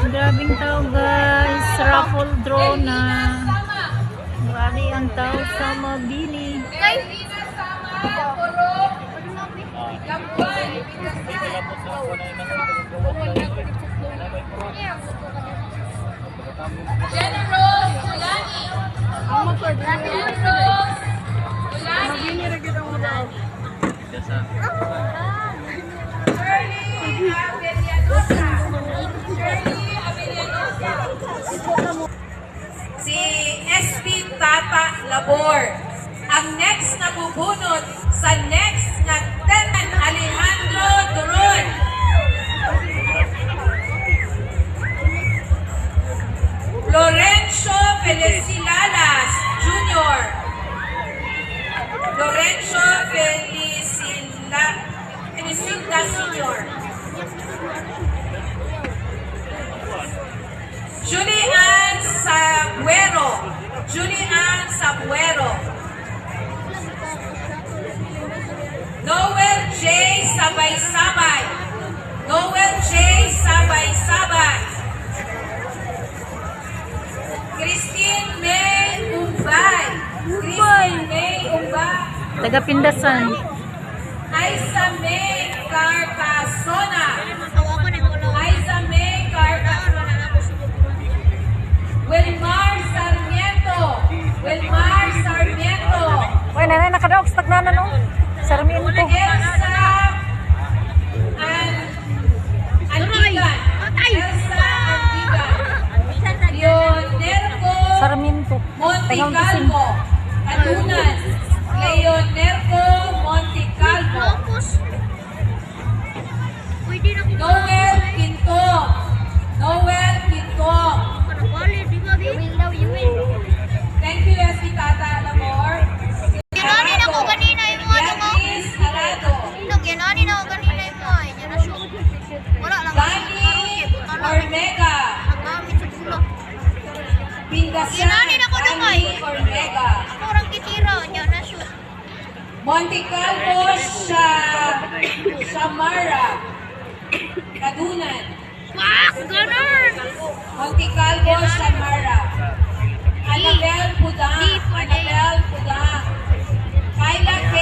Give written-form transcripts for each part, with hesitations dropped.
Grabing tao guys, raffle draw na. Grabe ang tao sa Mabini. Generous Ulani. Generous Ulani. Si SP Tata Labor. Ang next na bubunot sa next na Tenan Alejandro Turon. Lorenzo Felicilalas Jr. Lorenzo Felicila Sr. Julian Sabuero. Julian Sabuero. Noel J. Sabay-Sabay. Noel J. Sabay-Sabay. Christine May Umbay. Christine May Umbay. Taga-Pindasan. Aiza May Carcasona. Aiza May Carcasona. Wilmar Sarmiento. Wilmar Sarmiento. Uy, nanay, nakadaog sa tagnanan no? Sarmiento. Elsa Antigan. Elsa Antigan. Leonerco Sarmiento. Monticalvo. Adunan. Leonerco Monticalvo. Noel Quintong. Noel Quintong. Thank you, SP Tata Labor. Ginanin ako kanina yung mga Beatrice Arado. Ginanin ako kanina yung mga yan na show. Wala lang. Dani Ormega. Nagamit sa bulak. Pindasan. Ginanin ako doon ay. Dani Ormega. Ako orang kitira yan na show. Monticalvo Samara. Kadunan. Wak! Ganun! Monticalvo Samara. Annabel Pudang. Annabel Pudang. Kayla K.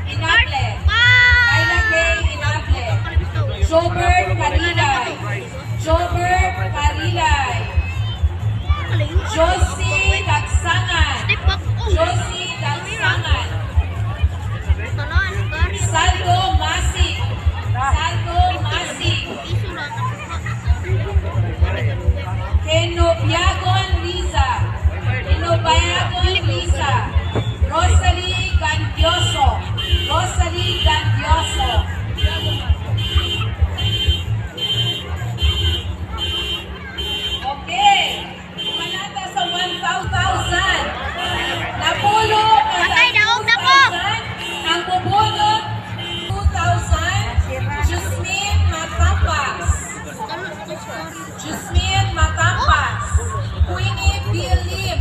Inable. Kayla K. Inable. Jobert Carilay. Jobert Carilay. Josie Dagsangan. Josie Dagsangan. Saldo Masig. Saldo Masig. Kenobiagon Liza. Kenobiagon Liza. Rosalie Gandioso. Rosalie Gandioso. Okay. Manata sa 1,000. Napulo ang Patay, daog na po. 1,000. Ang bubunot 2,000. Jusmine Matampas. Jusmine Matampas. Queenie Bilim.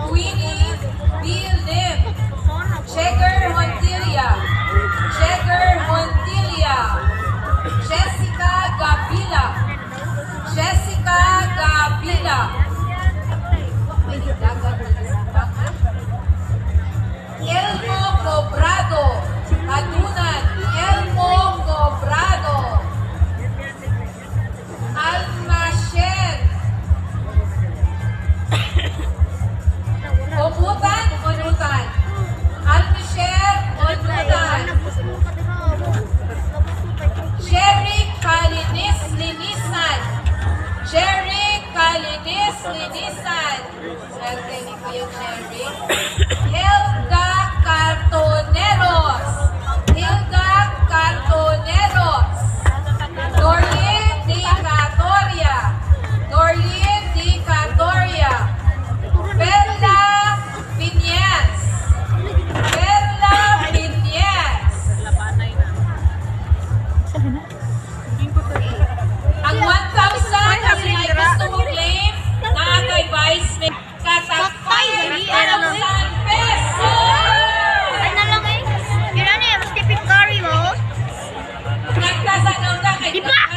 Queenie Bilim. Jagger Hontilia. Jagger Hontilia. Jessica Gabila. Jessica Gabila. Elmo Cobrado. Adunan. Elmo Cobrado. Almasher. Omutan. Onutan. Almasher. Onutan. Jerry Kalinis Linisan. Jerry Kalinis Linisan. Swerte ni Kuya Jerry. Hilda Cartoneros. Hilda Cartoneros. Dorlin Di Catoria. Dorlin Di Catoria. Perla Piñez. Perla Piñez. Ang 1,000 kasi may gusto mong claim na kay Vice Mayor Katakay 1,000 pesos! Ay na lang eh. Ginanin, mas tipid curry mo. Nagkasanaw na kay Di ba?